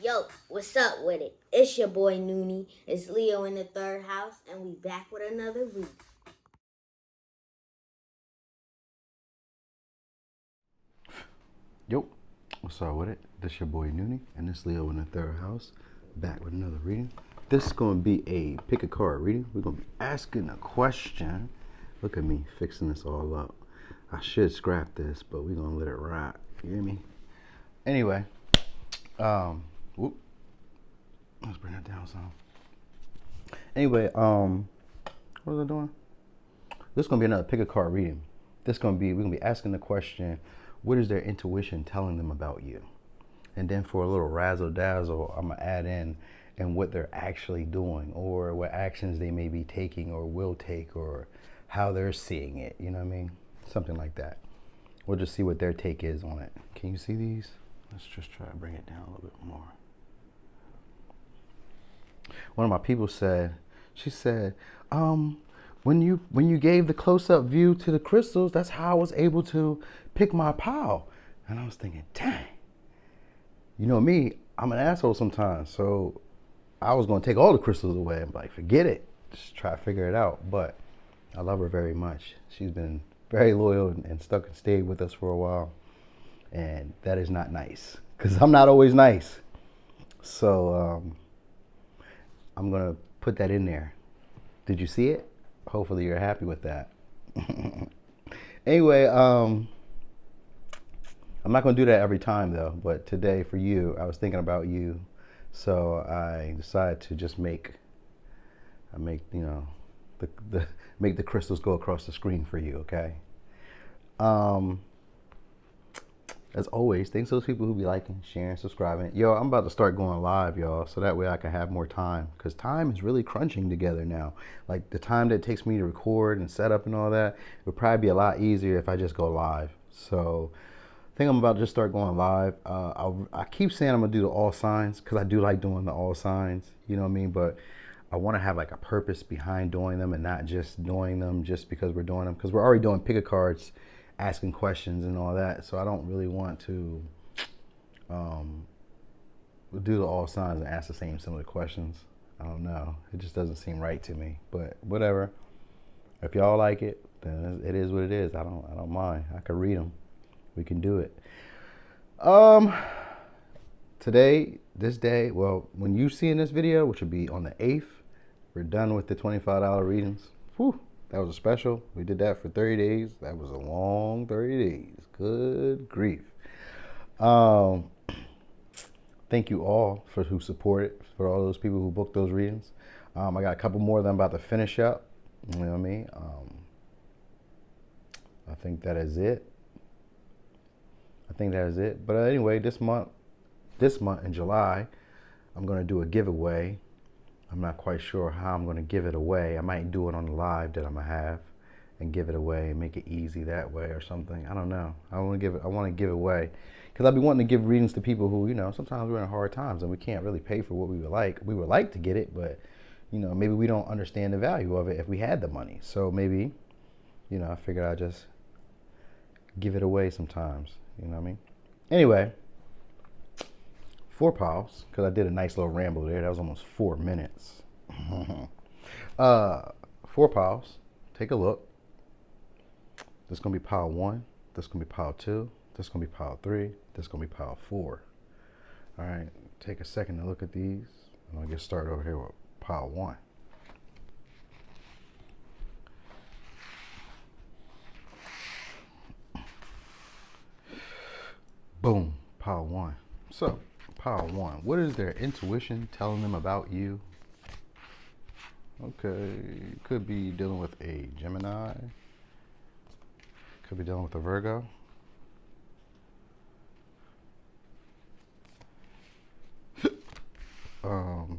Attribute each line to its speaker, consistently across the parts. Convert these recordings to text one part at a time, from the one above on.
Speaker 1: Yo, what's up with it? It's your boy Noonie. It's Leo in the third house, and we back with another read.
Speaker 2: Yo, what's up with it? This your boy Noonie, and this Leo in the third house, back with another reading. This is going to be a pick a card reading. We're going to be asking a question. Look at me fixing this all up. I should scrap this, but we're going to let it ride. You hear me? Anyway, whoop. Let's bring that down some. Anyway, what was I doing? This is going to be another pick a card reading. We're going to be asking the question, what is their intuition telling them about you? And then for a little razzle dazzle, I'm gonna add in and what they're actually doing, or what actions they may be taking or will take, or how they're seeing it. You know what I mean? Something like that. We'll just see what their take is on it. Can you see these? Let's just try to bring it down a little bit more. One of my people said, she said, when you gave the close-up view to the crystals, that's how I was able to pick my pile. And I was thinking, dang. You know me, I'm an asshole sometimes. So I was going to take all the crystals away. I'm like, forget it. Just try to figure it out. But I love her very much. She's been very loyal and stuck and stayed with us for a while. And that is not nice, because I'm not always nice. So I'm going to put that in there. Did you see it? Hopefully you're happy with that. Anyway, I'm not going to do that every time though, but today for you, I was thinking about you. So I decided to just make the crystals go across the screen for you, okay? As always, thanks to those people who be liking, sharing, subscribing. Yo, I'm about to start going live, y'all, so that way I can have more time, because time is really crunching together now. Like the time that it takes me to record and set up and all that, it would probably be a lot easier if I just go live. So I think I'm about to just start going live. I keep saying I'm gonna do the all signs, because I do like doing the all signs, you know what I mean? But I want to have like a purpose behind doing them, and not just doing them just because we're doing them, because we're already doing pick a cards, asking questions and all that. So I don't really want to do the all signs and ask the same similar questions. I don't know. It just doesn't seem right to me. But whatever. If y'all like it, then it is what it is. I don't mind. I can read them. We can do it. Today, this day, well, when you see in this video, which will be on the 8th, we're done with the $25 readings. Whew, that was a special. We did that for 30 days. That was a long 30 days. Good grief. Thank you all for who supported, for all those people who booked those readings. I got a couple more that I'm about to finish up. You know what I mean? I think that is it. But anyway, this month in July, I'm going to do a giveaway. I'm not quite sure how I'm going to give it away. I might do it on the live that I'm going to have and give it away and make it easy that way or something. I don't know. I want to give it away, because I've been wanting to give readings to people who, sometimes we're in hard times and we can't really pay for what we would like. We would like to get it, but maybe we don't understand the value of it if we had the money. So maybe, I figured I'd just give it away sometimes. You know what I mean? Anyway, 4 piles, because I did a nice little ramble there. That was almost 4 minutes. 4 piles. Take a look. This is going to be pile 1. This is going to be pile 2. This is going to be pile 3. This is going to be pile 4. All right. Take a second to look at these. And I'll get started over here with pile 1. Boom. Pile 1. So, pile 1. What is their intuition telling them about you? Okay. Could be dealing with a Gemini. Could be dealing with a Virgo.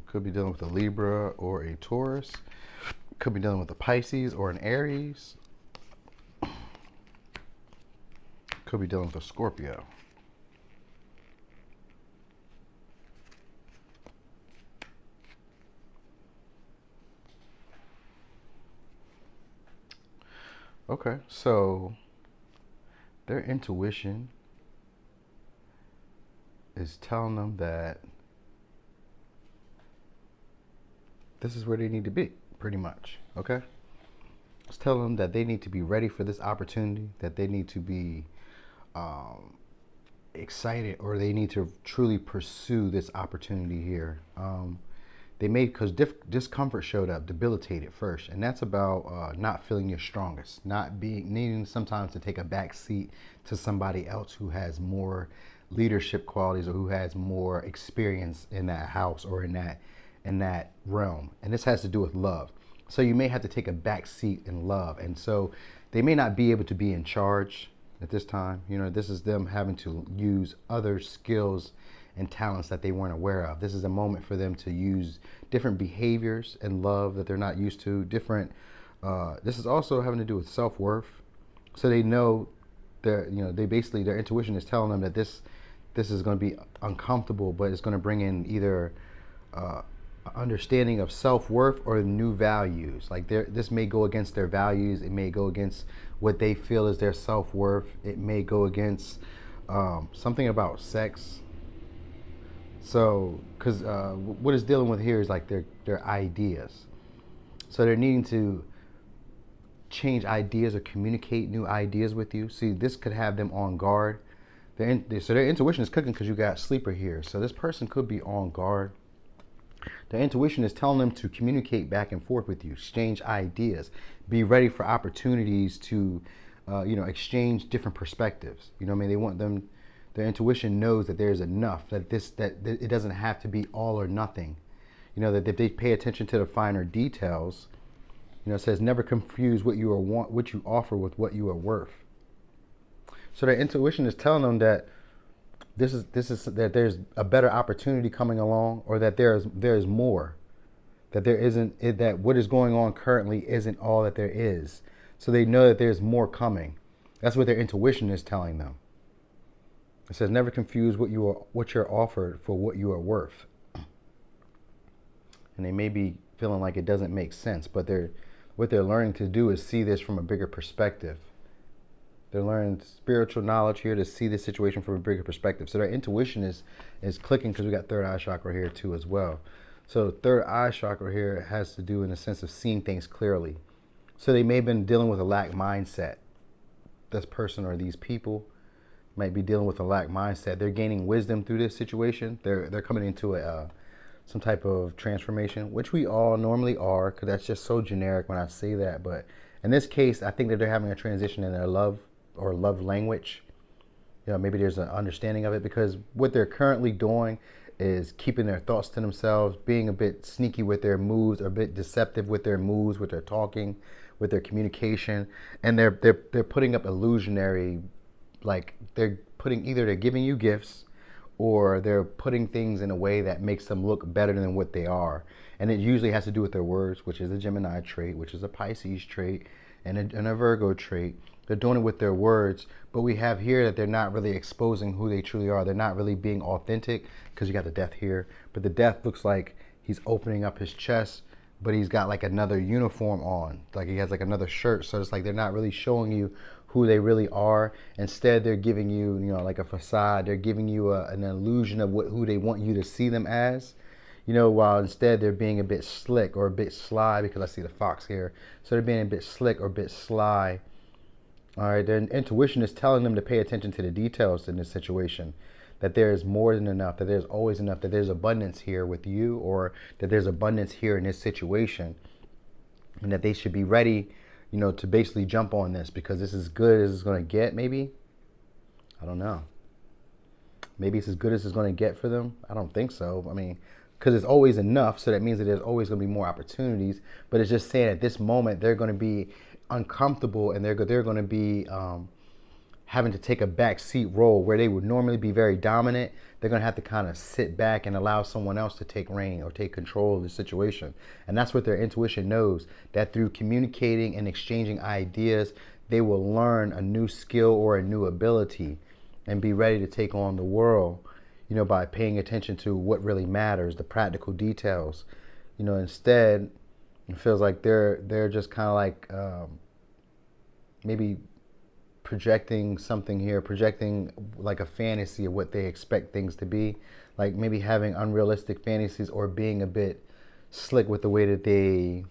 Speaker 2: Could be dealing with a Libra or a Taurus. Could be dealing with a Pisces or an Aries. Could be dealing with a Scorpio. Okay, so their intuition is telling them that this is where they need to be, pretty much. Okay? Let's tell them that they need to be ready for this opportunity, that they need to be excited, or they need to truly pursue this opportunity here. They may, because discomfort showed up, debilitated first, and that's about not feeling your strongest, not being needing sometimes to take a back seat to somebody else who has more leadership qualities or who has more experience in that house or in that realm. And this has to do with love. So you may have to take a back seat in love, and so they may not be able to be in charge at this time. This is them having to use other skills and talents that they weren't aware of. This is a moment for them to use different behaviors and love that they're not used to. This is also having to do with self-worth. So they know their intuition is telling them that this is going to be uncomfortable, but it's going to bring in either understanding of self-worth or new values. Like this may go against their values. It may go against what they feel is their self-worth. It may go against something about sex. So, because what it's dealing with here is like their ideas. So they're needing to change ideas or communicate new ideas with you. See, this could have them on guard. So their intuition is cooking because you got sleeper here. So this person could be on guard. Their intuition is telling them to communicate back and forth with you, exchange ideas, be ready for opportunities to, exchange different perspectives. They want them. Their intuition knows that there's enough, that it doesn't have to be all or nothing. That if they pay attention to the finer details, it says never confuse what you offer with what you are worth. So their intuition is telling them that this is that there's a better opportunity coming along, or that there's more, that there isn't, that what is going on currently isn't all that there is. So they know that there's more coming. That's what their intuition is telling them. It says never confuse what you're offered for what you are worth. And they may be feeling like it doesn't make sense, but what they're learning to do is see this from a bigger perspective. They're learning spiritual knowledge here to see this situation from a bigger perspective. So their intuition is clicking because we got third eye chakra here too as well. So third eye chakra here has to do in the sense of seeing things clearly. So they may have been dealing with a lack mindset. This person or these people might be dealing with a lack mindset. They're gaining wisdom through this situation. They're coming into some type of transformation, which we all normally are, because that's just so generic when I say that. But in this case, I think that they're having a transition in their love or love language. Maybe there's an understanding of it, because what they're currently doing is keeping their thoughts to themselves, being a bit sneaky with their moves, or a bit deceptive with their moves, with their talking, with their communication, and they're putting up illusionary, like they're giving you gifts, or they're putting things in a way that makes them look better than what they are. And it usually has to do with their words, which is a Gemini trait, which is a Pisces trait, and a Virgo trait. They're doing it with their words, but we have here that they're not really exposing who they truly are. They're not really being authentic, because you got the death here. But the death looks like he's opening up his chest, but he's got like another uniform on. Like he has like another shirt. So it's like they're not really showing you who they really are. Instead, they're giving you, like a facade. They're giving you an illusion of who they want you to see them as. While instead they're being a bit slick or a bit sly, because I see the fox here. So they're being a bit slick or a bit sly. All right, their intuition is telling them to pay attention to the details in this situation, that there is more than enough, that there's always enough, that there's abundance here with you, or that there's abundance here in this situation, and that they should be ready, to basically jump on this, because this is as good as it's going to get, maybe. I don't know. Maybe it's as good as it's going to get for them. I don't think so. I mean, because it's always enough, so that means that there's always going to be more opportunities. But it's just saying at this moment they're going to be uncomfortable, and they're going to be having to take a back seat role where they would normally be very dominant. They're going to have to kind of sit back and allow someone else to take reign or take control of the situation. And that's what their intuition knows, that through communicating and exchanging ideas, they will learn a new skill or a new ability and be ready to take on the world, by paying attention to what really matters, the practical details. Instead, it feels like they're just kind of like maybe projecting something here, projecting like a fantasy of what they expect things to be, like maybe having unrealistic fantasies, or being a bit slick with the way that they,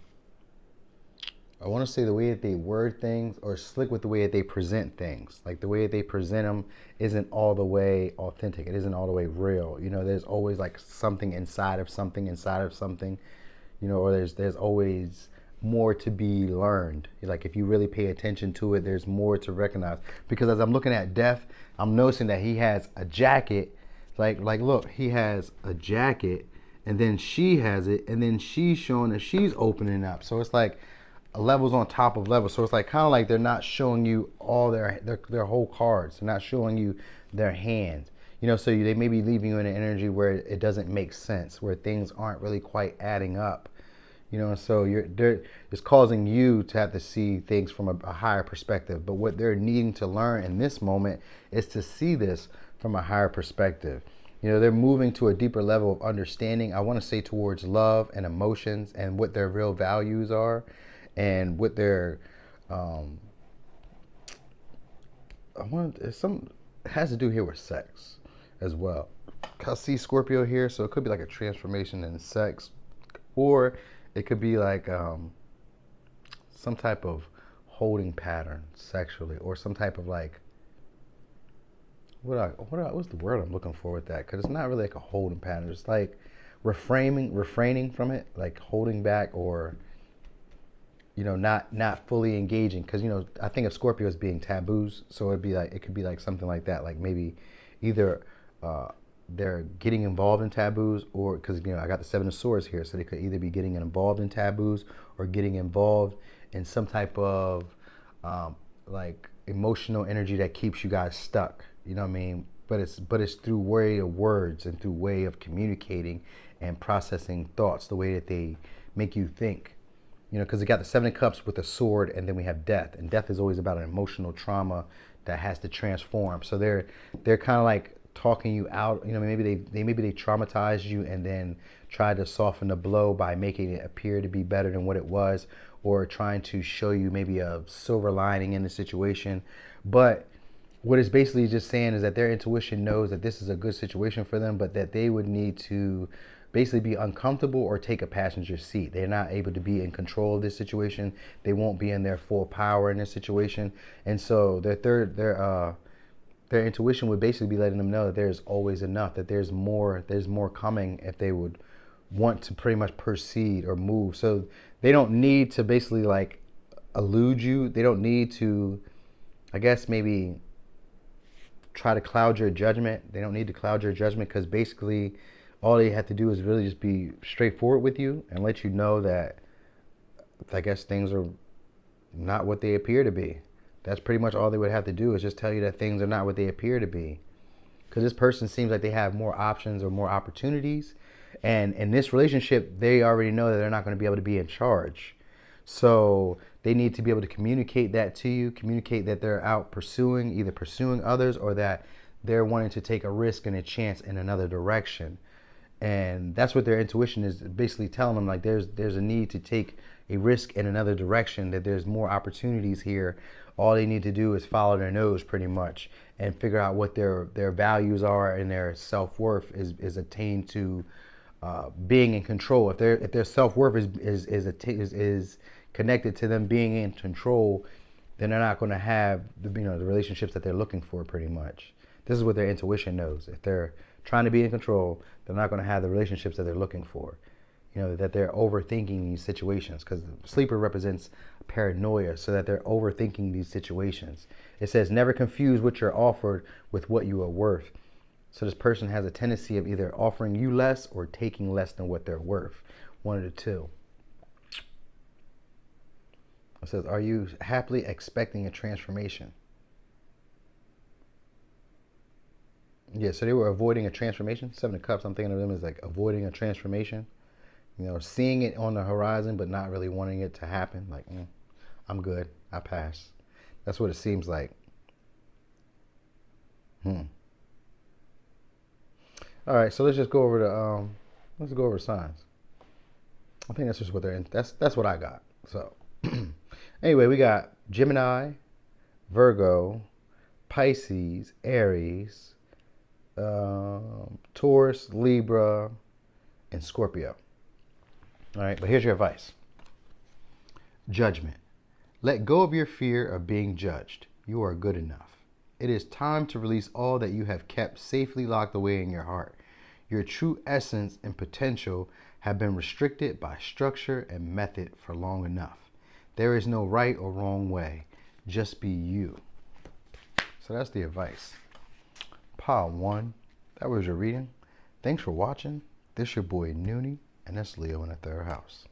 Speaker 2: I want to say the way that they word things, or slick with the way that they present things. Like the way that they present them isn't all the way authentic. It isn't all the way real. You know, there's always like something inside of something inside of something, you know, or there's always more to be learned. Like if you really pay attention to it, there's more to recognize. Because as I'm looking at Death, I'm noticing that he has a jacket. Like look, he has a jacket, and then she has it, and then she's showing that she's opening up. So it's like levels on top of levels. So it's like kind of like they're not showing you all their whole cards. They're not showing you their hand. You know, so they may be leaving you in an energy where it doesn't make sense, where things aren't really quite adding up. You know, and so it's causing you to have to see things from a higher perspective. But what they're needing to learn in this moment is to see this from a higher perspective. You know, they're moving to a deeper level of understanding. I want to say towards love and emotions and what their real values are, and what their it has to do here with sex as well. I see Scorpio here, so it could be like a transformation in sex, or it could be like some type of holding pattern sexually, or some type of like what's the word I'm looking for with that? Because it's not really like a holding pattern. It's like refraining from it, like holding back, or you know, not fully engaging. Because you know, I think of Scorpio as being taboos, so it could be like something like that. Like maybe either they're getting involved in taboos, or because you know I got the Seven of Swords here, so they could either be getting involved in taboos or getting involved in some type of like emotional energy that keeps you guys stuck. You know what I mean? But it's through way of words and through way of communicating and processing thoughts, the way that they make you think. You know, because we got the Seven of Cups with a sword, and then we have death, and death is always about an emotional trauma that has to transform. So they're kind of like talking you out. You know, maybe they traumatized you and then tried to soften the blow by making it appear to be better than what it was, or trying to show you maybe a silver lining in the situation. But what it's basically just saying is that their intuition knows that this is a good situation for them, but that they would need to basically be uncomfortable or take a passenger seat. They're not able to be in control of this situation. They won't be in their full power in this situation. And so their intuition would basically be letting them know that there's always enough, that there's more coming if they would want to pretty much proceed or move. So they don't need to basically like elude you. They don't need to, I guess, maybe try to cloud your judgment. They don't need to cloud your judgment, because basically all they have to do is really just be straightforward with you and let you know that I guess things are not what they appear to be. That's pretty much all they would have to do, is just tell you that things are not what they appear to be. Because this person seems like they have more options or more opportunities. And in this relationship, they already know that they're not going to be able to be in charge. So they need to be able to communicate that to you, communicate that they're out either pursuing others, or that they're wanting to take a risk and a chance in another direction. And that's what their intuition is basically telling them. Like there's a need to take a risk in another direction, that there's more opportunities here. All they need to do is follow their nose pretty much, and figure out what their values are, and their self-worth is attained to being in control. If their self-worth is connected to them being in control, then they're not going to have the relationships that they're looking for pretty much. This is what their intuition knows. If they're trying to be in control, they're not going to have the relationships that they're looking for. You know, that they're overthinking these situations, because the sleeper represents paranoia, so that they're overthinking these situations. It says never confuse what you're offered with what you are worth. So this person has a tendency of either offering you less or taking less than what they're worth. One of the two. It says, are you happily expecting a transformation? Yeah, so they were avoiding a transformation. Seven of Cups, I'm thinking of them as like avoiding a transformation. You know, seeing it on the horizon, but not really wanting it to happen. Like, I'm good. I pass. That's what it seems like. All right, so let's just go over the signs. I think that's just what they're in. That's what I got. So anyway, we got Gemini, Virgo, Pisces, Aries, Taurus, Libra, and Scorpio. All right, but here's your advice. Judgment. Let go of your fear of being judged. You are good enough. It is time to release all that you have kept safely locked away in your heart. Your true essence and potential have been restricted by structure and method for long enough. There is no right or wrong way. Just be you. So that's the advice. Pile 1. That was your reading. Thanks for watching. This your boy Noonie, and that's Leo in the 3rd house.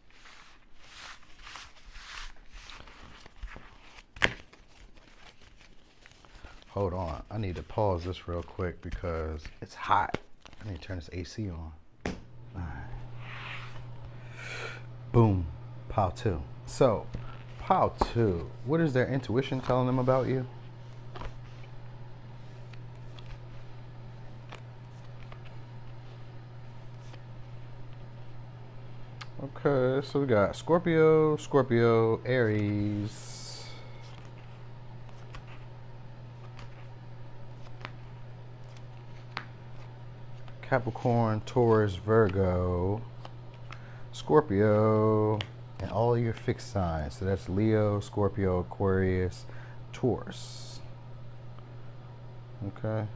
Speaker 2: Hold on. I need to pause this real quick because it's hot. I need to turn this AC on. All right. Boom. Pile 2. So, pile 2. What is their intuition telling them about you? Okay, so we got Scorpio, Aries, Capricorn, Taurus, Virgo, Scorpio, and all your fixed signs. So that's Leo, Scorpio, Aquarius, Taurus. Okay.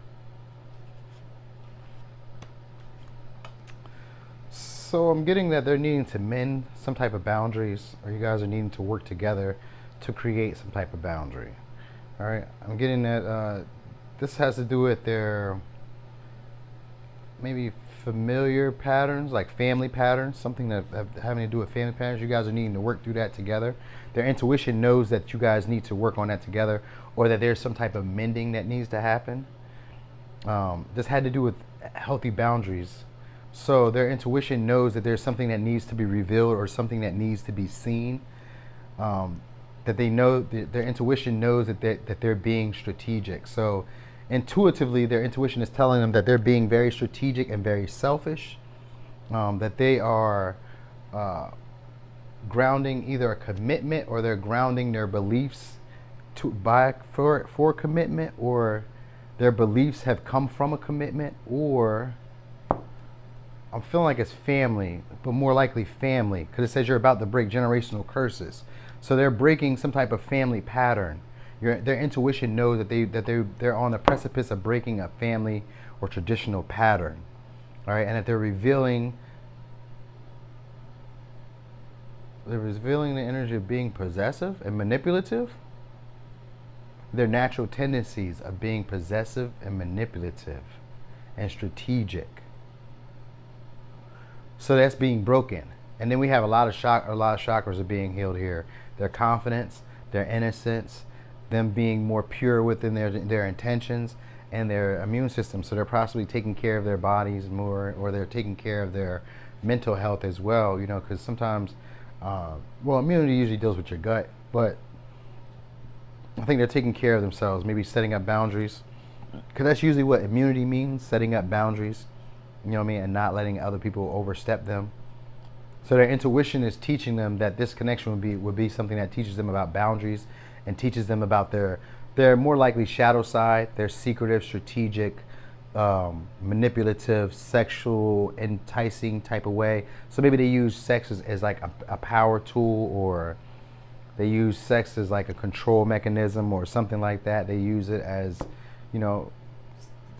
Speaker 2: So I'm getting that they're needing to mend some type of boundaries, or you guys are needing to work together to create some type of boundary. All right. I'm getting that this has to do with their maybe familiar patterns, like family patterns, something that having to do with family patterns. You guys are needing to work through that together. Their intuition knows that you guys need to work on that together, or that there's some type of mending that needs to happen. This had to do with healthy boundaries. So their intuition knows that there's something that needs to be revealed or something that needs to be seen. That they know, their intuition knows that they're being strategic. So intuitively, their intuition is telling them that they're being very strategic and very selfish. That they are grounding either a commitment, or they're grounding their beliefs for commitment, or their beliefs have come from a commitment, or I'm feeling like it's family, but more likely family, because it says you're about to break generational curses. So they're breaking some type of family pattern. Their intuition knows that they're on the precipice of breaking a family or traditional pattern. All right, and that they're revealing the energy of being possessive and manipulative. Their natural tendencies of being possessive and manipulative and strategic. So that's being broken. And then we have a lot of chakras are being healed here. Their confidence, their innocence, them being more pure within their intentions, and their immune system. So they're possibly taking care of their bodies more, or they're taking care of their mental health as well, you know, because sometimes, immunity usually deals with your gut, but I think they're taking care of themselves, maybe setting up boundaries, because that's usually what immunity means, setting up boundaries. You know what I mean? And not letting other people overstep them. So their intuition is teaching them that this connection would be something that teaches them about boundaries, and teaches them about their more likely shadow side, their secretive, strategic, manipulative, sexual, enticing type of way. So maybe they use sex as like a power tool, or they use sex as like a control mechanism or something like that. They use it as, you know,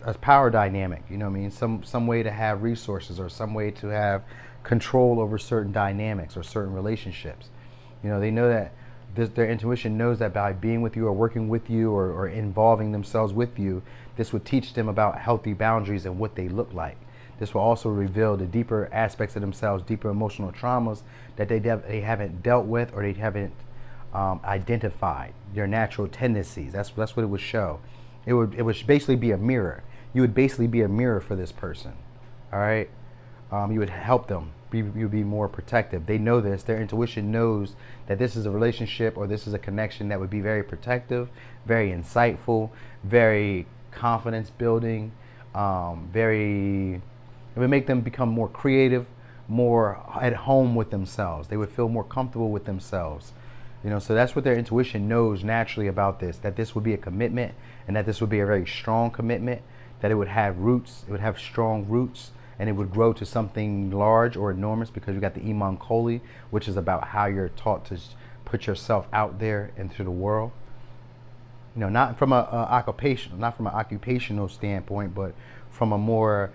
Speaker 2: a power dynamic, you know what I mean? Some way to have resources, or some way to have control over certain dynamics or certain relationships. You know, they know that their intuition knows that by being with you, or working with you, or involving themselves with you, this would teach them about healthy boundaries and what they look like. This will also reveal the deeper aspects of themselves, deeper emotional traumas that they haven't dealt with, or they haven't identified, their natural tendencies. That's what it would show. It would basically be a mirror. You would basically be a mirror for this person. All right. You would help them. You would be more protective. They know this. Their intuition knows that this is a relationship, or this is a connection that would be very protective, very insightful, very confidence building, it would make them become more creative, more at home with themselves. They would feel more comfortable with themselves. You know, so that's what their intuition knows naturally about this, that this would be a commitment, and that this would be a very strong commitment, that it would have roots, it would have strong roots, and it would grow to something large or enormous, because you got the iman koli, which is about how you're taught to put yourself out there into the world. Not from not from an occupational standpoint, but from a more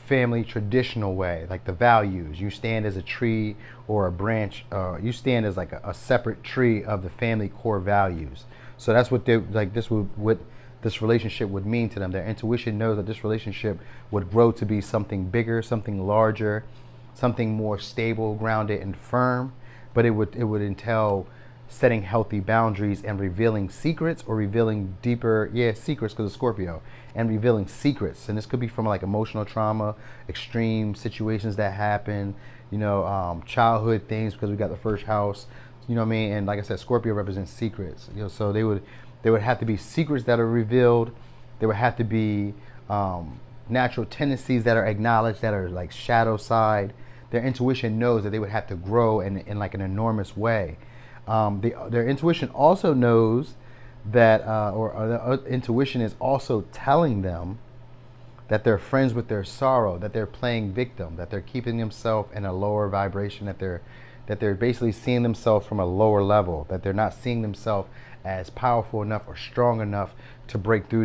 Speaker 2: family traditional way, like the values. You stand as a tree or a branch. You stand as like a separate tree of the family core values. So that's what they like. What this relationship would mean to them. Their intuition knows that this relationship would grow to be something bigger, something larger, something more stable, grounded, and firm. But it would entail setting healthy boundaries and revealing secrets, or revealing deeper, secrets, because of Scorpio, and revealing secrets. And this could be from like emotional trauma, extreme situations that happen, childhood things, because we got the first house, you know what I mean? And like I said, Scorpio represents secrets, so they would have to be secrets that are revealed. There would have to be natural tendencies that are acknowledged, that are like shadow side. Their intuition knows that they would have to grow in like an enormous way. Their intuition also knows that, the intuition is also telling them that they're friends with their sorrow, that they're playing victim, that they're keeping themselves in a lower vibration, that they're basically seeing themselves from a lower level, that they're not seeing themselves as powerful enough or strong enough to break through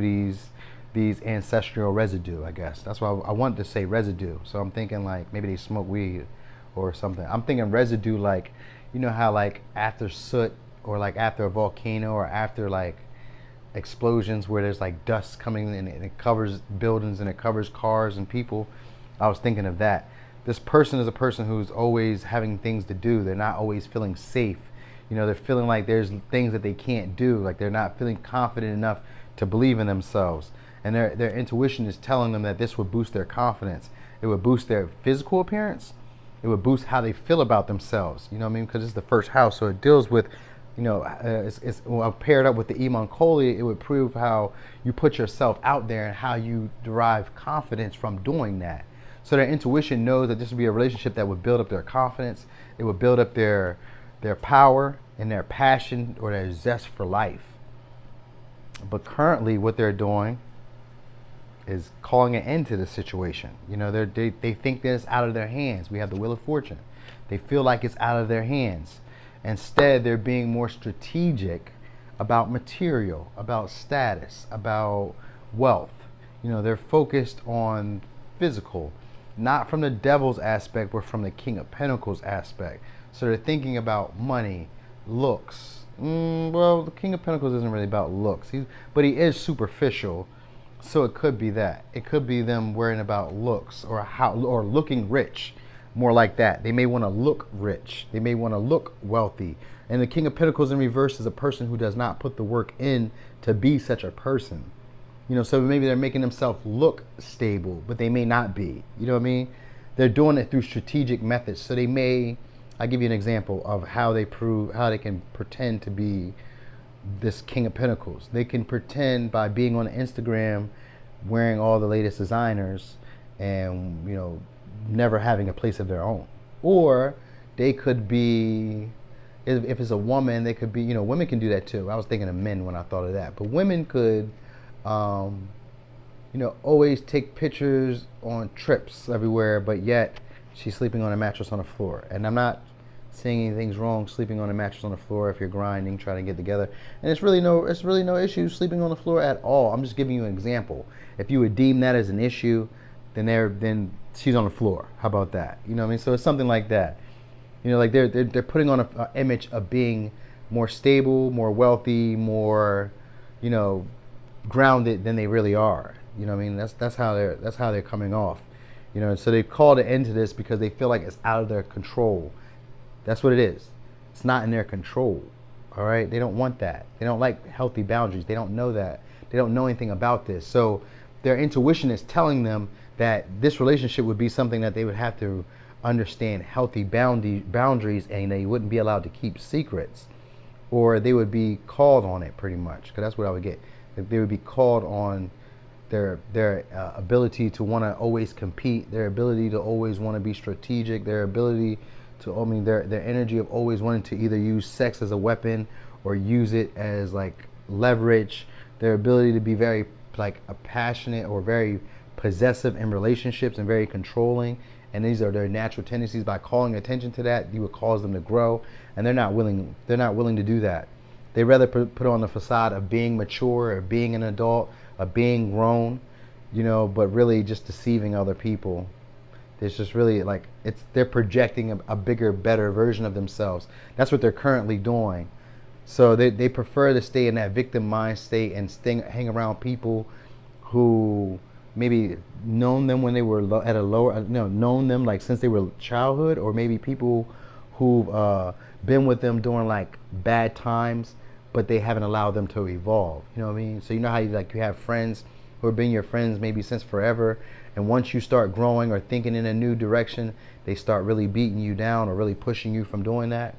Speaker 2: these ancestral residue, I guess. That's why I wanted to say residue. So I'm thinking like maybe they smoke weed or something. I'm thinking residue, like, how like after soot, or like after a volcano, or after like explosions where there's like dust coming in and it covers buildings and it covers cars and people. I was thinking of that. This person is a person who's always having things to do. They're not always feeling safe. They're feeling like there's things that they can't do. Like they're not feeling confident enough to believe in themselves. And their intuition is telling them that this would boost their confidence. It would boost their physical appearance. It would boost how they feel about themselves. You know what I mean? Because it's the first house, so it deals with, paired up with the iman koli, it would prove how you put yourself out there and how you derive confidence from doing that. So their intuition knows that this would be a relationship that would build up their confidence. It would build up their power and their passion, or their zest for life. But currently, what they're doing is calling an end to the situation. They think that it's out of their hands. We have the Wheel of Fortune. They feel like it's out of their hands. Instead, they're being more strategic about material, about status, about wealth. They're focused on physical, not from the devil's aspect, but from the King of Pentacles aspect. So they're thinking about money, looks. Well, the King of Pentacles isn't really about looks, but he is superficial. So it could be that. It could be them worrying about looks, or looking rich, more like that. They may want to look rich. They may want to look wealthy. And the King of Pentacles in reverse is a person who does not put the work in to be such a person. So maybe they're making themselves look stable, but they may not be. You know what I mean? They're doing it through strategic methods. So they may, I'll give you an example of how they can pretend to be this King of Pentacles. They can pretend by being on Instagram, wearing all the latest designers, and never having a place of their own. Or they could be, if it's a woman, they could be, women can do that too. I was thinking of men when I thought of that, but women could always take pictures on trips everywhere, but yet she's sleeping on a mattress on the floor. And I'm not saying anything's wrong sleeping on a mattress on the floor if you're grinding, trying to get together. And it's really no issue sleeping on the floor at all. I'm just giving you an example. If you would deem that as an issue, then she's on the floor. How about that? You know what I mean? So it's something like that. Like they're putting on an image of being more stable, more wealthy, more, grounded than they really are. You know what I mean? That's how they're coming off. So they called an end to this because they feel like it's out of their control. That's what it is. It's not in their control. All right? They don't want that. They don't like healthy boundaries. They don't know that. They don't know anything about this. So their intuition is telling them that this relationship would be something that they would have to understand healthy boundaries, and they wouldn't be allowed to keep secrets, or they would be called on it pretty much, because that's what I would get. They would be called on their ability to want to always compete, their ability to always want to be strategic, their ability to, their energy of always wanting to either use sex as a weapon or use it as like leverage, their ability to be very like a passionate or very possessive in relationships and very controlling. And these are their natural tendencies. By calling attention to that, you would cause them to grow. And they're not willing to do that. They rather put on the facade of being mature, of being an adult, of being grown, but really just deceiving other people. It's just really like they're projecting a bigger, better version of themselves. That's what they're currently doing. So they prefer to stay in that victim mind state and hang around people who maybe known them when they were at a lower, known them like since they were childhood, or maybe people who've been with them during like bad times, but they haven't allowed them to evolve. You know what I mean? So you know how you have friends who have been your friends maybe since forever, and once you start growing or thinking in a new direction, they start really beating you down or really pushing you from doing that.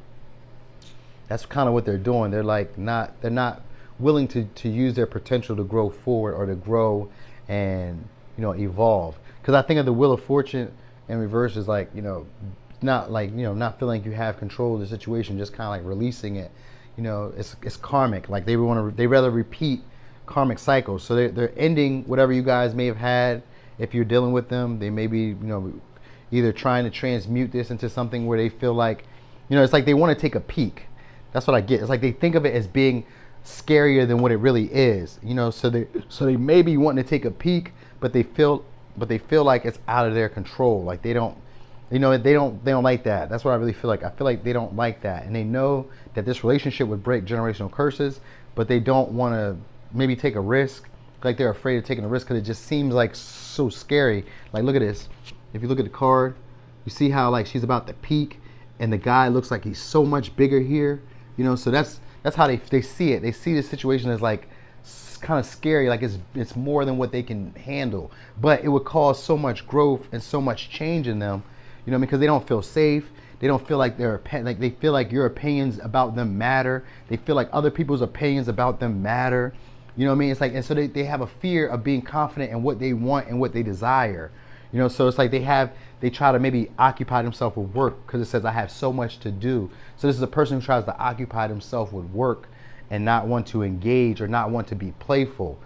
Speaker 2: That's kind of what they're doing. They're not willing to use their potential to grow forward or to grow and evolve. Because I think of the Wheel of Fortune in reverse is like not feeling like you have control of the situation, just kind of like releasing it. It's karmic. Like they rather repeat karmic cycles. So they're ending whatever you guys may have had. If you're dealing with them, they may be either trying to transmute this into something where they feel like it's like they want to take a peek. That's what I get. It's like they think of it as being scarier than what it really is. So they may be wanting to take a peek, but they feel like it's out of their control. Like they don't like that. That's what I really feel like. I feel like they don't like that, and they know that this relationship would break generational curses, but they don't want to maybe take a risk. Like they're afraid of taking a risk because it just seems like so scary. Like look at this. If you look at the card, you see how like she's about to peak, and the guy looks like he's so much bigger here. So that's how they see it. They see the situation as like kind of scary, like it's more than what they can handle. But it would cause so much growth and so much change in them, because they don't feel safe. They don't feel like they feel like your opinions about them matter. They feel like other people's opinions about them matter. You know what I mean? It's like, and so they have a fear of being confident in what they want and what they desire. So it's like they try to maybe occupy themselves with work because it says I have so much to do. So this is a person who tries to occupy themselves with work and not want to engage or not want to be playful.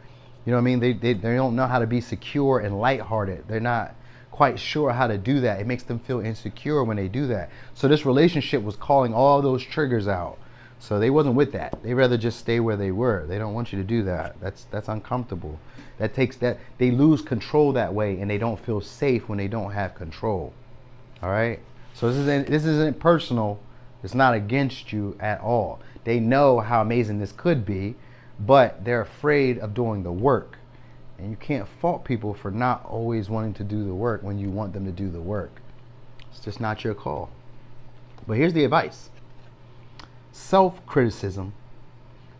Speaker 2: You know what I mean? They don't know how to be secure and lighthearted. They're not quite sure how to do that. It makes them feel insecure when they do that. So this relationship was calling all those triggers out. So they wasn't with that. They rather just stay where they were. They don't want you to do that. That's uncomfortable. They lose control that way, and they don't feel safe when they don't have control. All right. So this isn't personal. It's not against you at all. They know how amazing this could be, but they're afraid of doing the work. And you can't fault people for not always wanting to do the work when you want them to do the work. It's just not your call. But here's the advice. Self-criticism.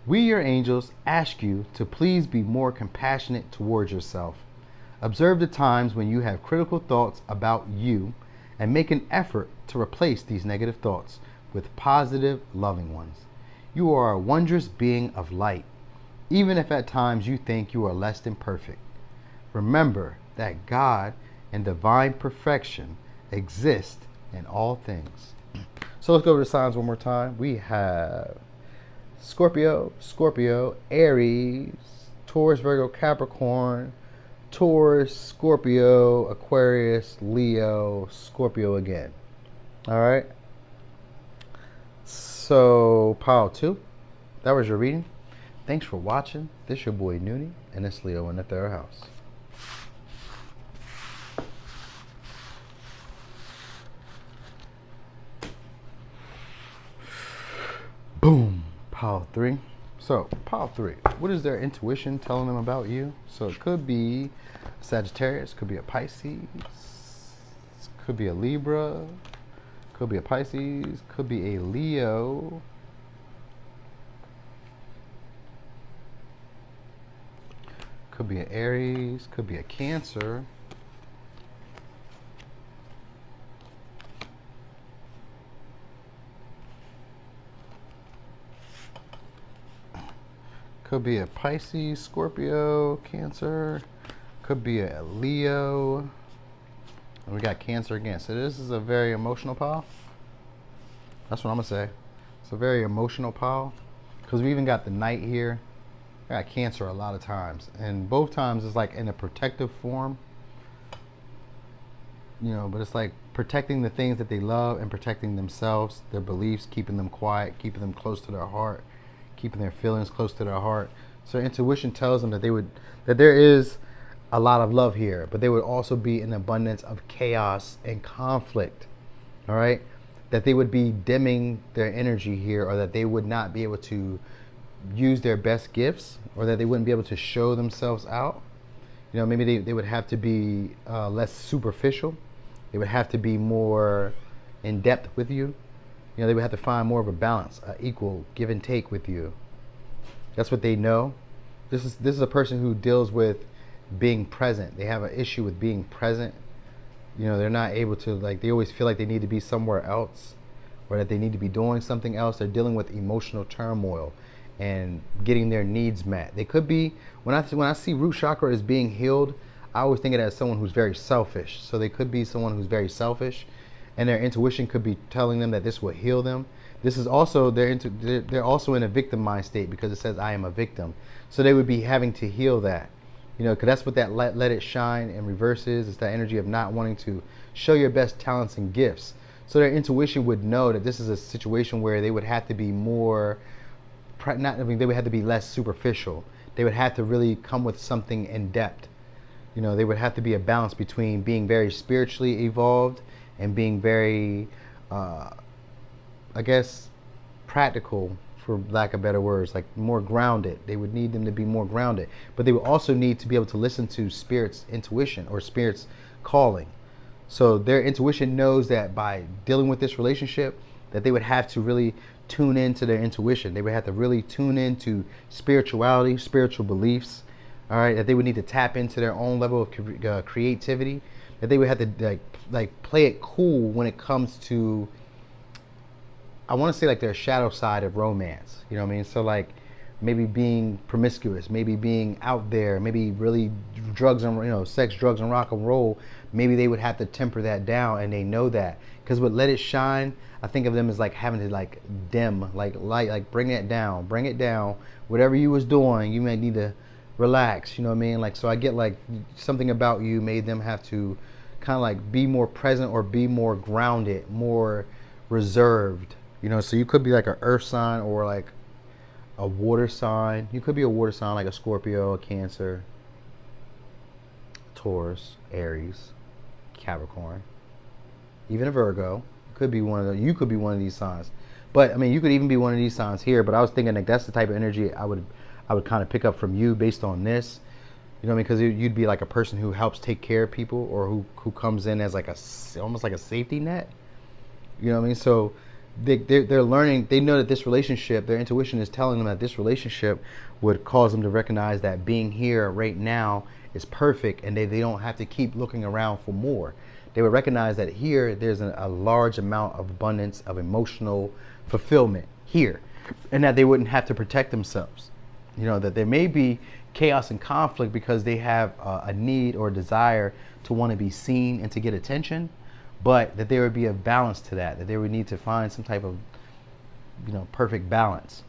Speaker 2: We, your angels, ask you to please be more compassionate towards yourself. Observe the times when you have critical thoughts about you and make an effort to replace these negative thoughts with positive, loving ones. You are a wondrous being of light, even if at times you think you are less than perfect. Remember that God and divine perfection exist in all things. So let's go over the signs one more time. We have Scorpio, Aries, Taurus, Virgo, Capricorn, Taurus, Scorpio, Aquarius, Leo, Scorpio again. All right. So, pile 2. That was your reading. Thanks for watching. This your boy Noonie, and it's Leo in the third house. Boom. Pile 3. So, pile 3. What is their intuition telling them about you? So, it could be Sagittarius, could be a Pisces, could be a Libra, could be a Pisces, could be a Leo, could be an Aries, could be a Cancer, could be a Pisces, Scorpio, Cancer, could be a Leo, and we got Cancer again. So this is a very emotional pile. That's what I'm gonna say. It's a very emotional pile because we even got the Knight here. I got Cancer a lot of times, and both times it's like in a protective form. but it's like protecting the things that they love and protecting themselves, their beliefs, keeping them quiet, keeping them close to their heart, keeping their feelings close to their heart. So intuition tells them that there is a lot of love here, but there would also be an abundance of chaos and conflict. All right, that they would be dimming their energy here, or that they would not be able to use their best gifts, or that they wouldn't be able to show themselves out. Maybe they would have to be less superficial. They would have to be more in depth with you. They would have to find more of a balance, equal give and take with you. That's what they know. This is a person who deals with being present. They have an issue with being present. They're not able to, like, they always feel like they need to be somewhere else, or that they need to be doing something else. They're dealing with emotional turmoil and getting their needs met. They could be, when I see root chakra as being healed, I always think of it as someone who's very selfish. So they could be someone who's very selfish, and their intuition could be telling them that this will heal them. This is also, they're also in a victim mind state, because it says I am a victim. So they would be having to heal that. Because that's what that let it shine in reverse is. It's that energy of not wanting to show your best talents and gifts. So their intuition would know that this is a situation where they would have to be more, they would have to be less superficial. They would have to really come with something in depth. They would have to be a balance between being very spiritually evolved and being very, I guess, practical, for lack of better words, like more grounded. They would need them to be more grounded, but they would also need to be able to listen to spirit's intuition or spirit's calling. So their intuition knows that by dealing with this relationship, that they would have to really tune into their intuition. They would have to really tune into spirituality, spiritual beliefs. All right, that they would need to tap into their own level of creativity. That they would have to like play it cool when it comes to, I want to say, like, their shadow side of romance. You know what I mean? So like maybe being promiscuous, maybe being out there, maybe really drugs and sex, drugs and rock and roll. Maybe they would have to temper that down, and they know that, because with let it shine, I think of them as like having to like dim, like light, like bring it down. Whatever you was doing, you may need to relax. You know what I mean? Like, so I get like something about you made them have to kind of like be more present, or be more grounded, more reserved. So you could be like an earth sign, or like a water sign. You could be a water sign, like a Scorpio, a Cancer, Taurus, Aries, Capricorn, even a Virgo. Could be one of those. You could be one of these signs. But I mean, you could even be one of these signs here. But I was thinking like that's the type of energy I would kind of pick up from you based on this. You know what I mean? Because you'd be like a person who helps take care of people, or who comes in as like almost like a safety net. You know what I mean? So they're learning. They know that this relationship, their intuition is telling them that this relationship would cause them to recognize that being here right now is perfect, and they don't have to keep looking around for more. They would recognize that here there's a large amount of abundance of emotional fulfillment here, and that they wouldn't have to protect themselves. That there may be chaos and conflict because they have a need or desire to want to be seen and to get attention, but that there would be a balance to that they would need to find some type of, perfect balance.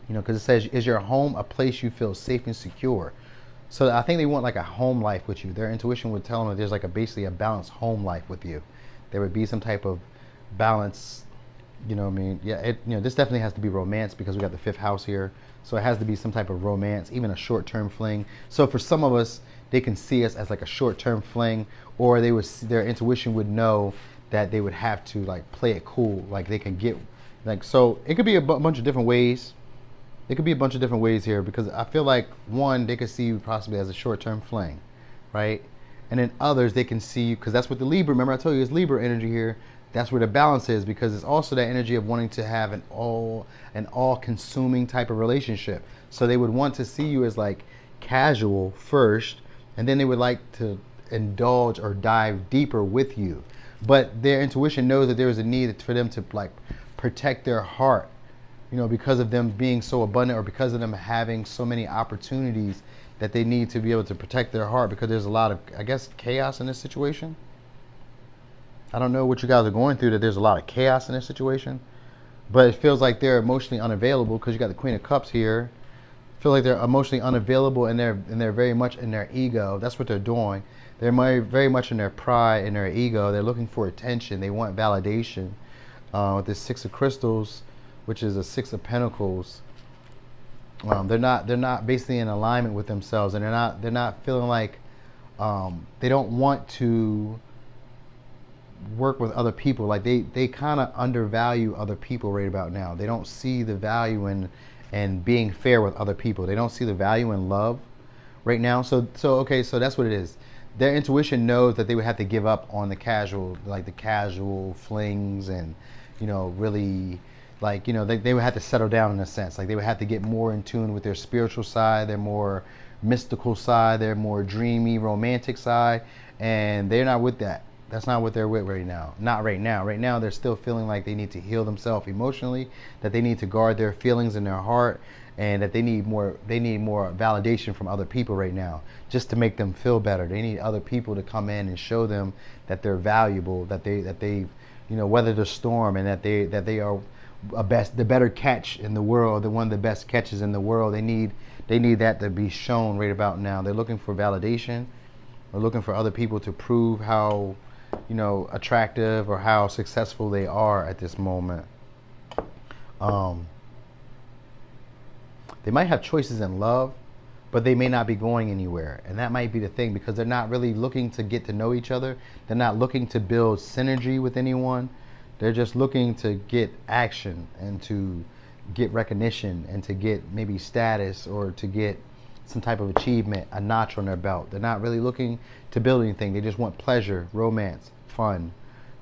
Speaker 2: Because it says, is your home a place you feel safe and secure? So I think they want like a home life with you. Their intuition would tell them that there's like basically a balanced home life with you. There would be some type of balance. You know what I mean? Yeah, this definitely has to be romance, because we got the fifth house here. So it has to be some type of romance, even a short-term fling. So for some of us, they can see us as like a short-term fling, or their intuition would know that they would have to like play it cool. Like they can get, like, so it could be a bunch of different ways. It could be a bunch of different ways here, because I feel like, one, they could see you possibly as a short-term fling, right? And then others, they can see you, because that's what the Libra, remember I told you it's Libra energy here. That's where the balance is, because it's also that energy of wanting to have an all-consuming type of relationship. So they would want to see you as like casual first, and then they would like to indulge or dive deeper with you. But their intuition knows that there is a need for them to like protect their heart, because of them being so abundant, or because of them having so many opportunities, that they need to be able to protect their heart, because there's a lot of, I guess, chaos in this situation. I don't know what you guys are going through, that there's a lot of chaos in this situation, but it feels like they're emotionally unavailable, because you got the Queen of Cups here, feel like they're emotionally unavailable, and they're very much in their ego. That's what they're doing. They're very much in their pride and their ego. They're looking for attention. They want validation. With this Six of Crystals, which is a Six of Pentacles, they're not basically in alignment with themselves, and they're not feeling like they don't want to work with other people. Like they kind of undervalue other people right about now. They don't see the value in being fair with other people. They don't see the value in love right now. So okay, so that's what it is. Their intuition knows that they would have to give up on the casual flings, and really, they would have to settle down in a sense. Like they would have to get more in tune with their spiritual side, their more mystical side, their more dreamy, romantic side, and they're not with that. That's not what they're with right now. Not right now. Right now, they're still feeling like they need to heal themselves emotionally, that they need to guard their feelings in their heart, and that they need more validation from other people right now, just to make them feel better. They need other people to come in and show them that they're valuable, that they've weathered the storm, and that they are the better catch in the world, one of the best catches in the world. They need that to be shown right about now. They're looking for validation. They're looking for other people to prove how attractive or how successful they are at this moment. They might have choices in love, but they may not be going anywhere. And that might be the thing, because they're not really looking to get to know each other. They're not looking to build synergy with anyone. They're just looking to get action and to get recognition and to get maybe status, or to get some type of achievement, a notch on their belt. They're not really looking to build anything. They just want pleasure, romance, fun.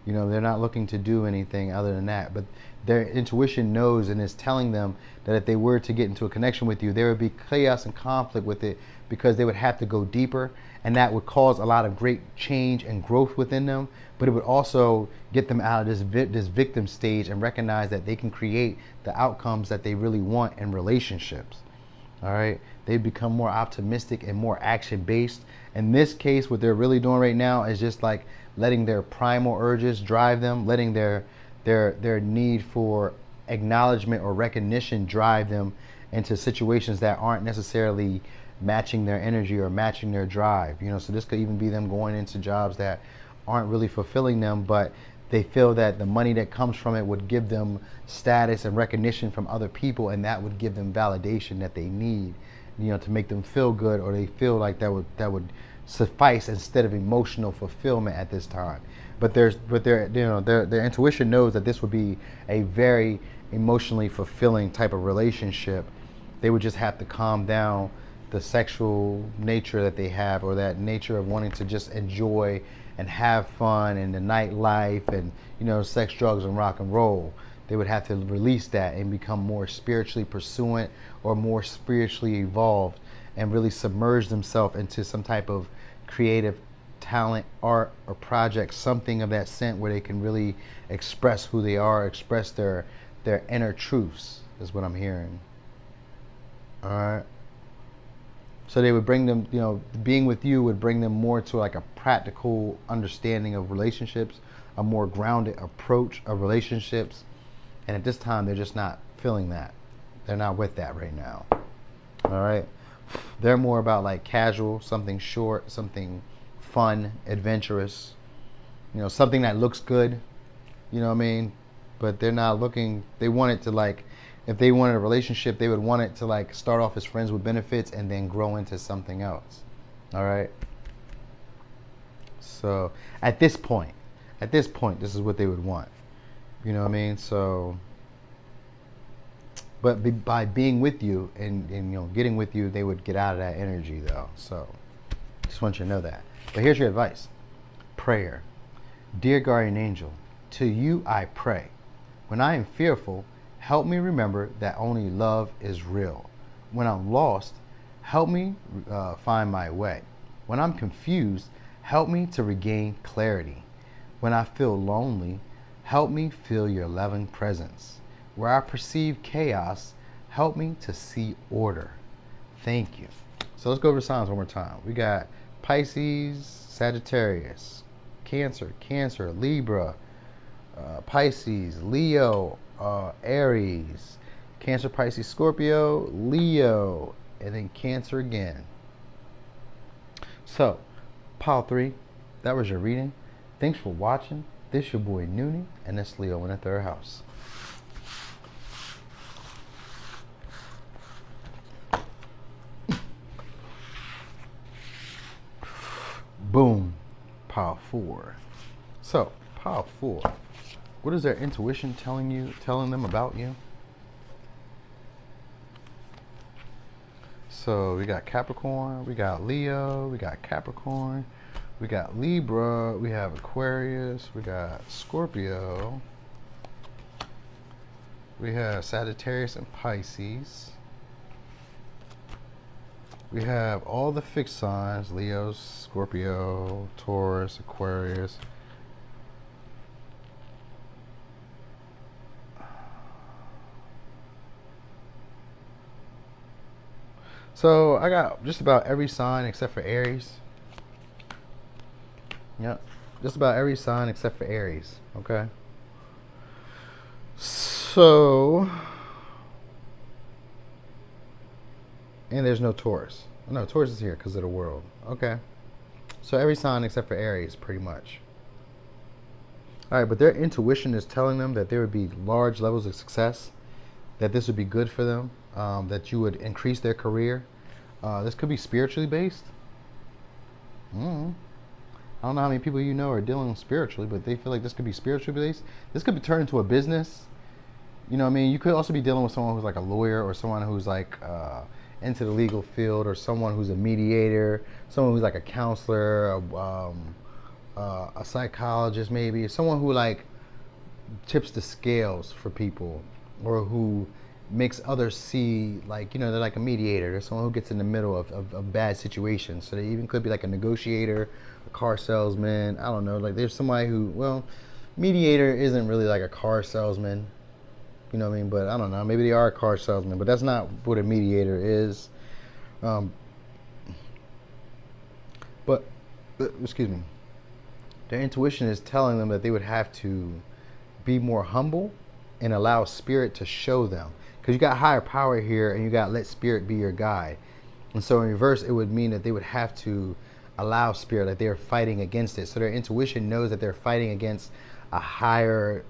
Speaker 2: They're not looking to do anything other than that. But their intuition knows and is telling them that if they were to get into a connection with you, there would be chaos and conflict with it, because they would have to go deeper, and that would cause a lot of great change and growth within them. But it would also get them out of this victim stage and recognize that they can create the outcomes that they really want in relationships. All right, they become more optimistic and more action-based. In this case, what they're really doing right now is just like letting their primal urges drive them, letting their need for acknowledgement or recognition drive them into situations that aren't necessarily matching their energy or matching their drive. So this could even be them going into jobs that aren't really fulfilling them, but they feel that the money that comes from it would give them status and recognition from other people, and that would give them validation that they need, to make them feel good, or they feel like that would suffice instead of emotional fulfillment at this time. But their intuition knows that this would be a very emotionally fulfilling type of relationship. They would just have to calm down the sexual nature that they have, or that nature of wanting to just enjoy and have fun, and the nightlife, and sex, drugs, and rock and roll. They would have to release that and become more spiritually pursuant, or more spiritually evolved, and really submerge themselves into some type of creative talent, art, or project, something of that scent, where they can really express who they are, express their inner truths, is what I'm hearing. All right. So they would bring them, being with you would bring them more to like a practical understanding of relationships, a more grounded approach of relationships. And at this time, they're just not feeling that. They're not with that right now. All right. They're more about like casual, something short, something fun, adventurous, something that looks good, what I mean? But they're not looking, they want it to like, if they wanted a relationship, they would want it to like start off as friends with benefits and then grow into something else. All right. So at this point, this is what they would want. You know what I mean? So, but by being with you and getting with you, they would get out of that energy though. So just want you to know that. But here's your advice. Prayer. Dear guardian angel, to you I pray. When I am fearful, help me remember that only love is real. When I'm lost, help me find my way. When I'm confused, help me to regain clarity. When I feel lonely, help me feel your loving presence. Where I perceive chaos, help me to see order. Thank you. So let's go over the signs one more time. We got Pisces, Sagittarius, Cancer, Libra, Pisces, Leo, Aries, Cancer, Pisces, Scorpio, Leo, and then Cancer again. So, pile 3, that was your reading. Thanks for watching. This your boy Noonie, and this Leo in the 3rd house. Boom. Pile 4. So, pile 4. What is their intuition telling them about you? So we got Capricorn, we got Leo, we got Capricorn, we got Libra, we have Aquarius, we got Scorpio, we have Sagittarius and Pisces. We have all the fixed signs: Leo, Scorpio, Taurus, Aquarius. So I got just about every sign except for Aries. Yep, just about every sign except for Aries. Okay. So, and there's no Taurus. No, Taurus is here because of the world. Okay. So every sign except for Aries, pretty much. All right, but their intuition is telling them that there would be large levels of success, that this would be good for them, that you would increase their career. This could be spiritually based. I don't know how many people you know are dealing spiritually, but they feel like this could be spiritually based. This could be turned into a business. You know what I mean? You could also be dealing with someone who's like a lawyer, or someone who's like into the legal field, or someone who's a mediator, someone who's like a counselor, a psychologist maybe, someone who like tips the scales for people, or who makes others see, like, you know, they're like a mediator. There's someone who gets in the middle of bad situations. So they even could be like a negotiator, a car salesman. I don't know. Like there's somebody who, well, mediator isn't really like a car salesman. You know what I mean? But I don't know. Maybe they are a car salesman, but that's not what a mediator is. But excuse me. Their intuition is telling them that they would have to be more humble and allow spirit to show them. Because you got higher power here, and you got let spirit be your guide. And so in reverse, it would mean that they would have to allow spirit, that they're fighting against it. So their intuition knows that they're fighting against a higher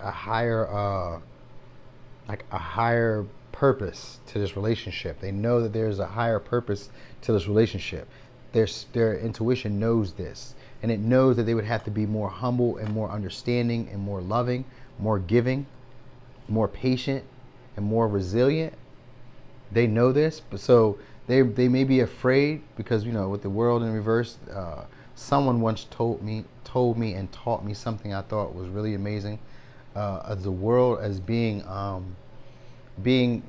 Speaker 2: purpose to this relationship. They know that there's a higher purpose to this relationship. Their intuition knows this, and it knows that they would have to be more humble and more understanding and more loving, more giving, more patient, and more resilient. They know this, but so they may be afraid because, you know, with the world in reverse, someone once told me and taught me something I thought was really amazing. As the world as being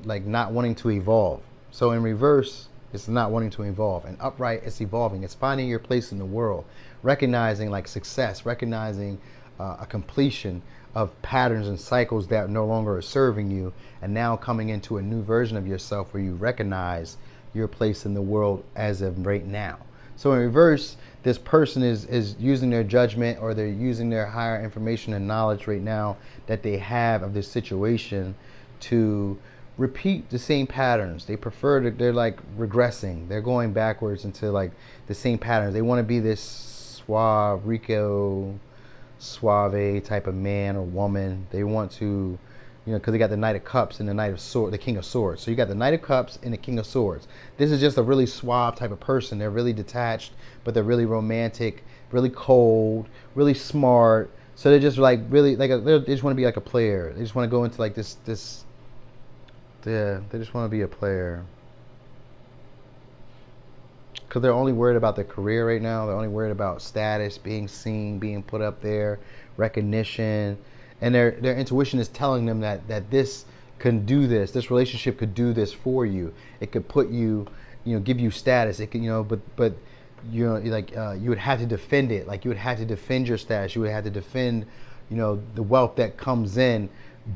Speaker 2: like not wanting to evolve. So in reverse, it's not wanting to evolve, and upright, it's evolving. It's finding your place in the world, recognizing like success, recognizing a completion of patterns and cycles that no longer are serving you, and now coming into a new version of yourself where you recognize your place in the world as of right now. So in reverse, this person is using their judgment, or they're using their higher information and knowledge right now that they have of this situation to repeat the same patterns. They prefer to, they're like regressing. They're going backwards into like the same patterns. They want to be this suave type of man or woman. They want to, you know, because they got the Knight of Cups and the King of Swords. So you got the Knight of Cups and the King of Swords. This is just a really suave type of person. They're really detached, but they're really romantic, really cold, really smart. So they're just like really like they just want to be like a player. They just want to go into like this. Yeah, they just want to be a player. Because they're only worried about their career right now. They're only worried about status, being seen, being put up there, recognition. And their intuition is telling them that this can do this. This relationship could do this for you. It could put you, you know, give you status. It could, you know, but you know, like you would have to defend it. Like you would have to defend your status. You would have to defend, you know, the wealth that comes in.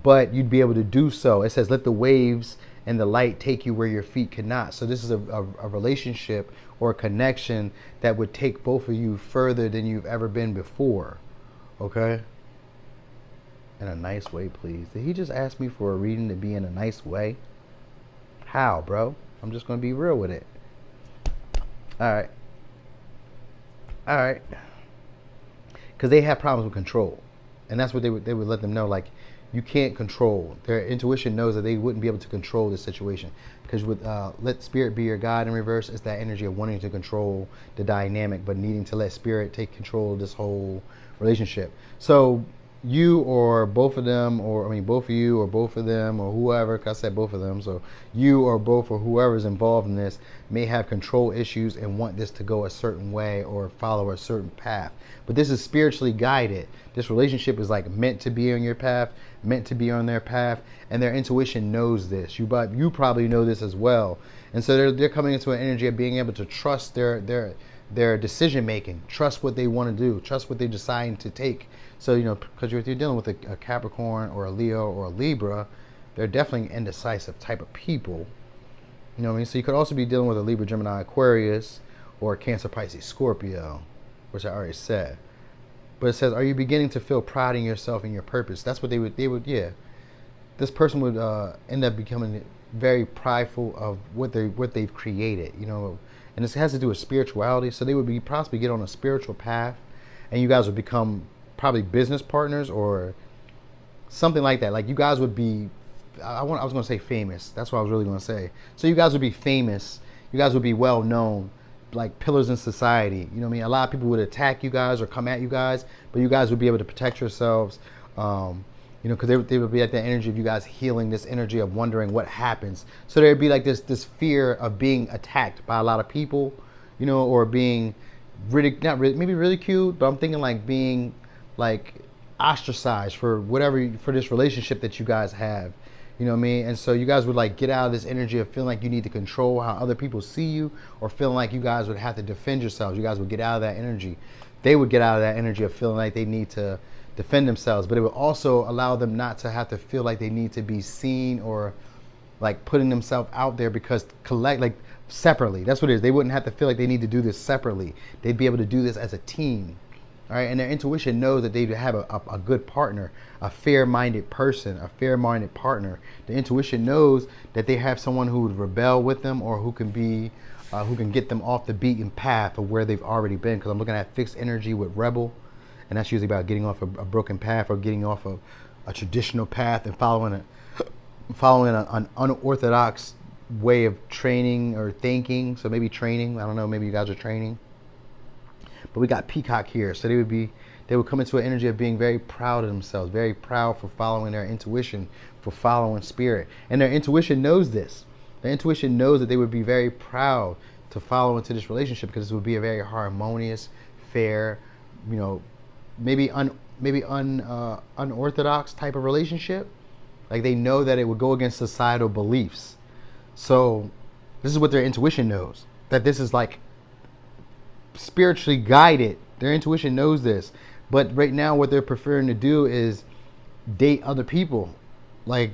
Speaker 2: But you'd be able to do so. It says, let the waves and the light take you where your feet cannot. So this is a relationship or a connection that would take both of you further than you've ever been before. Okay? In a nice way, please. Did he just ask me for a reading to be in a nice way? How, bro? I'm just going to be real with it. All right. All right. Because they have problems with control, and that's what they would let them know. Like, you can't control. Their intuition knows that they wouldn't be able to control the situation. Because with let spirit be your guide in reverse, it's that energy of wanting to control the dynamic, but needing to let spirit take control of this whole relationship. So you or both of them, or I mean both of you or both of them or whoever, cause I said both of them, so you or both or whoever's involved in this may have control issues and want this to go a certain way or follow a certain path. But this is spiritually guided. This relationship is like meant to be on your path, meant to be on their path, and their intuition knows this. You probably know this as well. And so they're coming into an energy of being able to trust their decision making, trust what they want to do, trust what they decide to take. So, because if you're dealing with a Capricorn or a Leo or a Libra, they're definitely indecisive type of people. You know what I mean? So you could also be dealing with a Libra, Gemini, Aquarius, or a Cancer, Pisces, Scorpio, which I already said. But it says, are you beginning to feel pride in yourself and your purpose? That's what they would, yeah. This person would end up becoming very prideful of what they've created, and this has to do with spirituality. So they would be possibly get on a spiritual path, and you guys would become probably business partners or something like that. Like you guys would be, I was going to say famous. That's what I was really going to say. So you guys would be famous. You guys would be well known, like pillars in society. You know what I mean? A lot of people would attack you guys or come at you guys, but you guys would be able to protect yourselves. Because they would be at that energy of you guys healing this energy of wondering what happens. So there'd be like this fear of being attacked by a lot of people, or being maybe ridiculed, but I'm thinking like being like ostracized for for this relationship that you guys have. You know what I mean? And so you guys would like get out of this energy of feeling like you need to control how other people see you, or feeling like you guys would have to defend yourselves. You guys would get out of that energy. They would get out of that energy of feeling like they need to defend themselves, but it would also allow them not to have to feel like they need to be seen or like putting themselves out there, because separately. That's what it is. They wouldn't have to feel like they need to do this separately. They'd be able to do this as a team. All right, and their intuition knows that they have a good partner, a fair-minded person, a fair-minded partner. The intuition knows that they have someone who would rebel with them, or who can get them off the beaten path of where they've already been. Because I'm looking at fixed energy with rebel, and that's usually about getting off a broken path or getting off of a traditional path and following an unorthodox way of training or thinking. So maybe training. I don't know. Maybe you guys are training. But we got Peacock here, so they would come into an energy of being very proud of themselves, very proud for following their intuition, for following spirit, and their intuition knows this. Their intuition knows that they would be very proud to follow into this relationship, because this would be a very harmonious, fair, maybe unorthodox type of relationship. Like they know that it would go against societal beliefs. So this is what their intuition knows, that this is like spiritually guided. Their intuition knows this. But right now what they're preferring to do is date other people. Like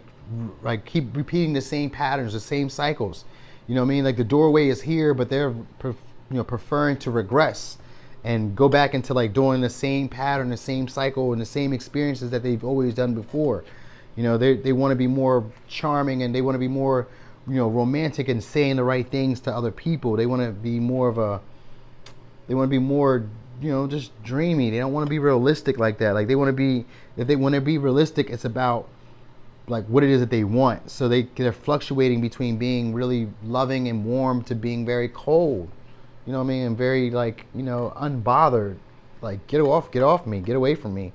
Speaker 2: keep repeating the same patterns, the same cycles. You know what I mean? Like the doorway is here, but they're preferring to regress and go back into like doing the same pattern, the same cycle, and the same experiences that they've always done before. They want to be more charming, and they want to be more, romantic and saying the right things to other people. They want to be more, just dreamy. They don't want to be realistic like that. Like if they want to be realistic, it's about like what it is that they want. So they're fluctuating between being really loving and warm to being very cold. You know what I mean? And very unbothered. Like get off me, get away from me.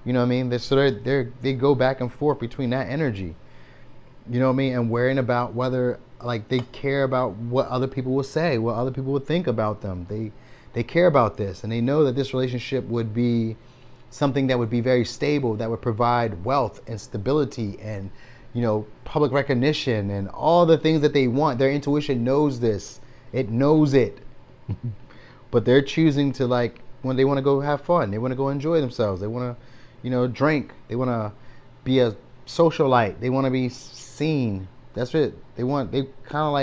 Speaker 2: You know what I mean? So they go back and forth between that energy. You know what I mean? And worrying about whether like they care about what other people will say, what other people would think about them. They care about this, and they know that this relationship would be something that would be very stable, that would provide wealth and stability and public recognition and all the things that they want. Their intuition knows this. It knows it. But they're choosing to when they want to go have fun, they want to go enjoy themselves, they want to drink, they want to be a socialite, they want to be seen. That's it. They kind of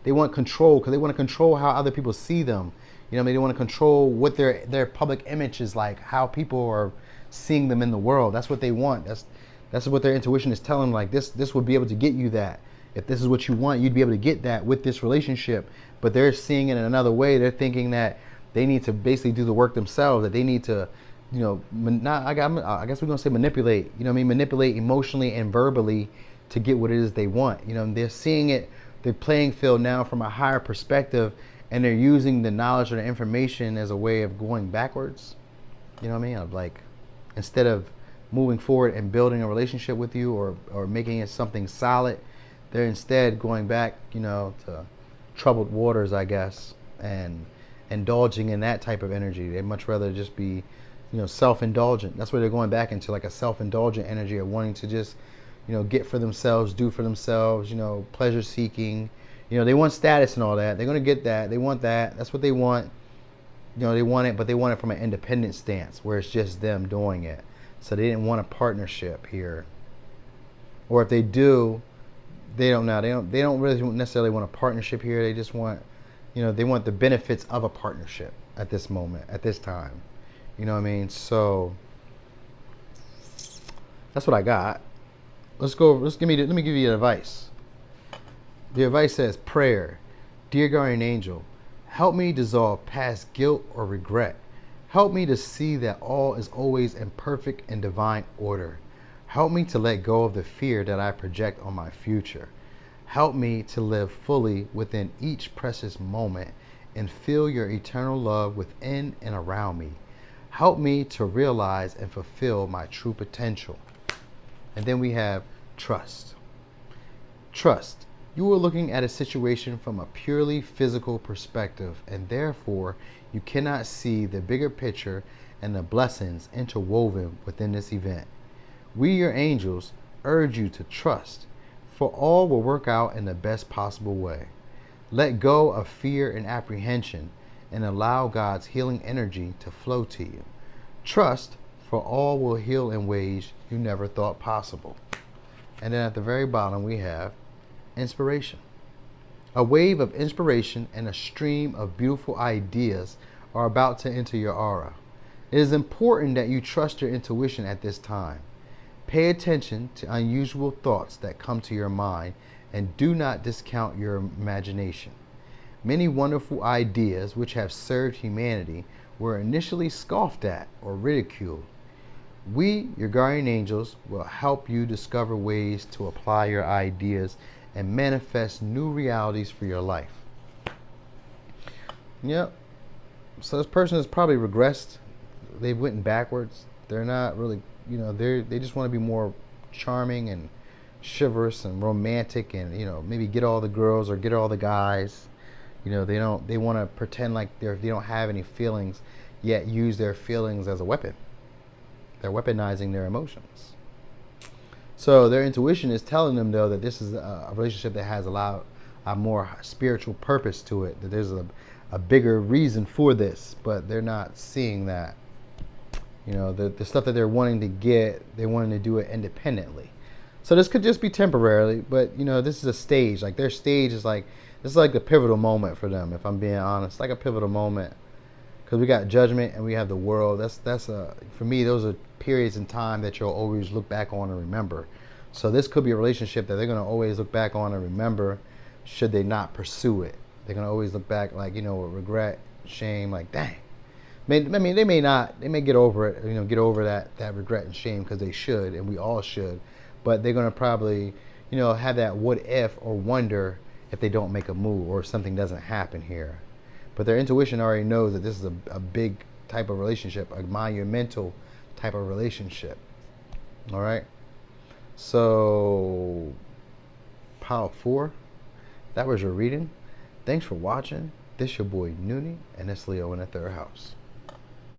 Speaker 2: they want control, because they want to control how other people see them. They want to control what their public image is like, how people are seeing them in the world. That's what they want. That's what their intuition is telling them. Like this would be able to get you that. If this is what you want, you'd be able to get that with this relationship. But they're seeing it in another way. They're thinking that they need to basically do the work themselves, that they need to, not, I guess we're going to say manipulate, manipulate emotionally and verbally to get what it is they want. They're seeing it, they're playing field now from a higher perspective, and they're using the knowledge or the information as a way of going backwards. You know what I mean? Of like, instead of moving forward and building a relationship with you, or making it something solid, they're instead going back, to troubled waters, I guess, and indulging in that type of energy. They'd much rather just be, self-indulgent. That's where they're going back into, like a self-indulgent energy of wanting to just, get for themselves, do for themselves, pleasure seeking. They want status and all that. They're going to get that. They want that. That's what they want. They want it, but they want it from an independent stance where it's just them doing it. So they didn't want a partnership here. Or if they do, they don't know. They don't really necessarily want a partnership here. They just want, they want the benefits of a partnership at this moment, at this time. You know what I mean? So that's what I got. Let me give you advice. The advice says, prayer. Dear guardian angel, help me dissolve past guilt or regret. Help me to see that all is always in perfect and divine order. Help me to let go of the fear that I project on my future. Help me to live fully within each precious moment and feel your eternal love within and around me. Help me to realize and fulfill my true potential. And then we have trust. Trust. You are looking at a situation from a purely physical perspective, and therefore you cannot see the bigger picture and the blessings interwoven within this event. We, your angels, urge you to trust, for all will work out in the best possible way. Let go of fear and apprehension and allow God's healing energy to flow to you. Trust, for all will heal in ways you never thought possible. And then at the very bottom we have inspiration. A wave of inspiration and a stream of beautiful ideas are about to enter your aura. It is important that you trust your intuition at this time. Pay attention to unusual thoughts that come to your mind and do not discount your imagination. Many wonderful ideas which have served humanity were initially scoffed at or ridiculed. We, your guardian angels, will help you discover ways to apply your ideas and manifest new realities for your life. Yep. So this person has probably regressed. They've went backwards. They're not really, they just want to be more charming and chivalrous and romantic, and maybe get all the girls or get all the guys. They want to pretend like they don't have any feelings, yet use their feelings as a weapon. They're weaponizing their emotions. So their intuition is telling them, though, that this is a relationship that has a more spiritual purpose to it, that there's a bigger reason for this, but they're not seeing that. The stuff that they're wanting to get, they're wanting to do it independently. So this could just be temporarily, but this is a stage. Like their stage is like, this is like the pivotal moment for them, if I'm being honest. Like a pivotal moment, because we got judgment and we have the world. That's for me, those are periods in time that you'll always look back on and remember. So this could be a relationship that they're going to always look back on and remember, should they not pursue it. They're going to always look back like, with regret, shame, like, dang. They may get over it, get over that regret and shame, because they should, and we all should. But they're going to probably, have that what if or wonder if they don't make a move or if something doesn't happen here. But their intuition already knows that this is a big type of relationship, a monumental type of relationship. All right. So, pile 4, that was your reading. Thanks for watching. This your boy Noonie, and it's Leo in the 3rd house.